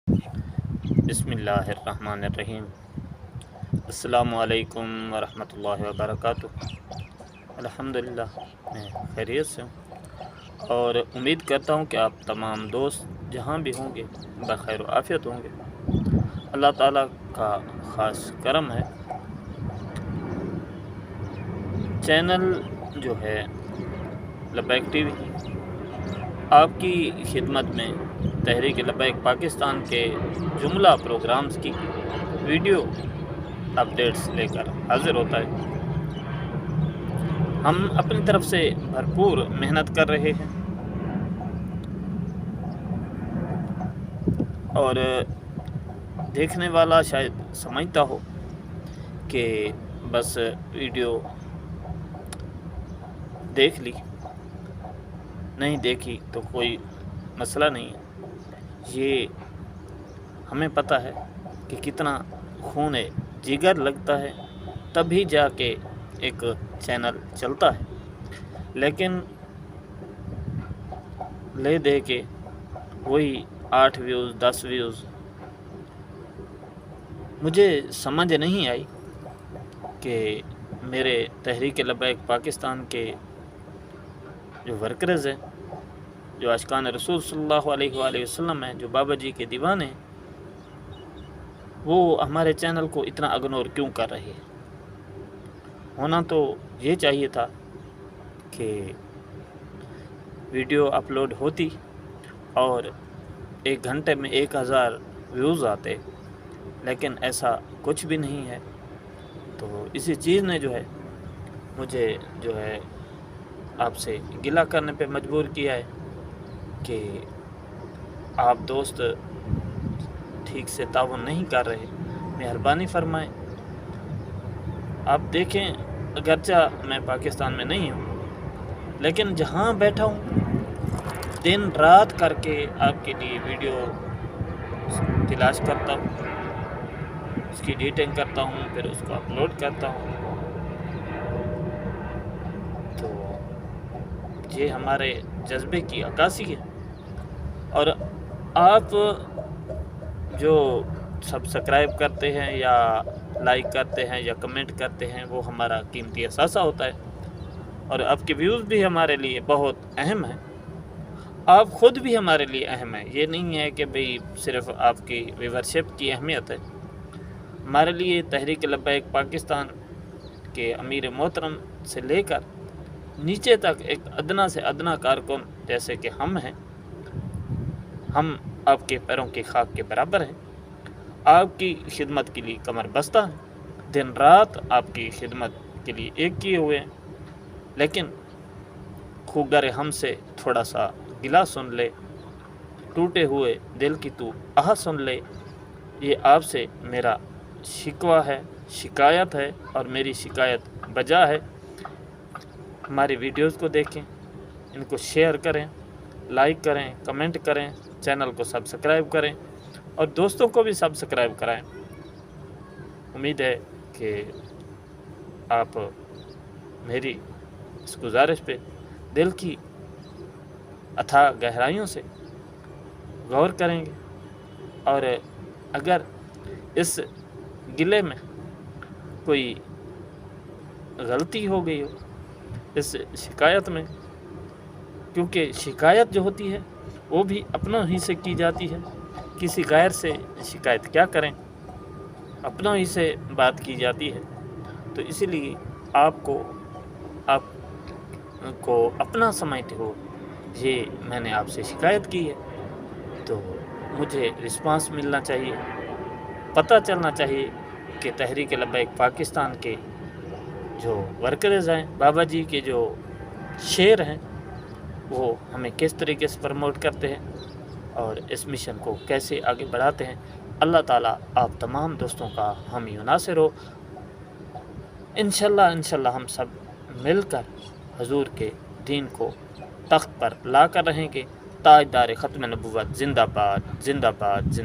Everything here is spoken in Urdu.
بسم اللہ الرحمن الرحیم۔ السلام علیکم ورحمۃ اللہ وبرکاتہ۔ الحمدللہ میں خیریت سے ہوں اور امید کرتا ہوں کہ آپ تمام دوست جہاں بھی ہوں گے بخیر و عافیت ہوں گے۔ اللہ تعالیٰ کا خاص کرم ہے، چینل جو ہے لبیک ٹی وی آپ کی خدمت میں تحریک لبیک پاکستان کے جملہ پروگرامز کی ویڈیو اپڈیٹس لے کر حاضر ہوتا ہے۔ ہم اپنی طرف سے بھرپور محنت کر رہے ہیں اور دیکھنے والا شاید سمجھتا ہو کہ بس ویڈیو دیکھ لی، نہیں دیکھی تو کوئی مسئلہ نہیں ہے۔ یہ ہمیں پتہ ہے کہ کتنا خون جگر لگتا ہے تبھی جا کے ایک چینل چلتا ہے، لیکن لے دے کے وہی 8 ویوز 10 ویوز مجھے سمجھ نہیں آئی کہ میرے تحریک لبیک پاکستان کے جو ورکرز ہیں، جو عاشقان رسول صلی اللہ علیہ وآلہ وسلم ہیں، جو بابا جی کے دیوانے ہیں، وہ ہمارے چینل کو اتنا اگنور کیوں کر رہے ہیں؟ ہونا تو یہ چاہیے تھا کہ ویڈیو اپلوڈ ہوتی اور 1 گھنٹے میں 1000 ویوز آتے، لیکن ایسا کچھ بھی نہیں ہے۔ تو اسی چیز نے جو ہے مجھے جو ہے آپ سے گلہ کرنے پہ مجبور کیا ہے کہ آپ دوست ٹھیک سے تعاون نہیں کر رہے، مہربانی فرمائیں۔ آپ دیکھیں، اگرچہ میں پاکستان میں نہیں ہوں، لیکن جہاں بیٹھا ہوں دن رات کر کے آپ کے لیے ویڈیو تلاش کرتا ہوں، اس کی ایڈیٹنگ کرتا ہوں، پھر اس کو اپلوڈ کرتا ہوں۔ تو یہ ہمارے جذبے کی عکاسی ہے، اور آپ جو سبسکرائب کرتے ہیں یا لائک کرتے ہیں یا کمنٹ کرتے ہیں وہ ہمارا قیمتی اثاثہ ہوتا ہے، اور آپ کے ویوز بھی ہمارے لیے بہت اہم ہیں۔ آپ خود بھی ہمارے لیے اہم ہیں، یہ نہیں ہے کہ بھئی صرف آپ کی ویورشپ کی اہمیت ہے۔ ہمارے لیے تحریک لبیک پاکستان کے امیر محترم سے لے کر نیچے تک ایک ادنا سے ادنا کارکن جیسے کہ ہم ہیں، ہم آپ کے پیروں کی خاک کے برابر ہیں۔ آپ کی خدمت کے لیے کمر بستہ ہیں، دن رات آپ کی خدمت کے لیے ایک کیے ہوئے ہیں، لیکن خوگر ہم سے تھوڑا سا گلہ سن لے، ٹوٹے ہوئے دل کی تو آہ سن لے۔ یہ آپ سے میرا شکوہ ہے، شکایت ہے، اور میری شکایت بجا ہے۔ ہماری ویڈیوز کو دیکھیں، ان کو شیئر کریں، لائک کریں، کمنٹ کریں، چینل کو سبسکرائب کریں اور دوستوں کو بھی سبسکرائب کرائیں۔ امید ہے کہ آپ میری اس گزارش پہ دل کی اتھاہ گہرائیوں سے غور کریں گے، اور اگر اس گلے میں کوئی غلطی ہو گئی ہو، اس شکایت میں، کیونکہ شکایت جو ہوتی ہے وہ بھی اپنوں ہی سے کی جاتی ہے، کسی غیر سے شکایت کیا کریں، اپنوں ہی سے بات کی جاتی ہے، تو اسی لیے آپ کو اپنا سمجھتے ہو یہ میں نے آپ سے شکایت کی ہے، تو مجھے رسپانس ملنا چاہیے، پتہ چلنا چاہیے کہ تحریک لبیک پاکستان کے جو ورکرز ہیں، بابا جی کے جو شعر ہیں، وہ ہمیں کس طریقے سے پروموٹ کرتے ہیں اور اس مشن کو کیسے آگے بڑھاتے ہیں۔ اللہ تعالیٰ آپ تمام دوستوں کا حامی و ناصر ہو۔ انشاءاللہ ہم سب مل کر حضور کے دین کو تخت پر لا کر رہیں گے۔ تاجدار ختم نبوت زندہ باد، زندہ باد، زندہ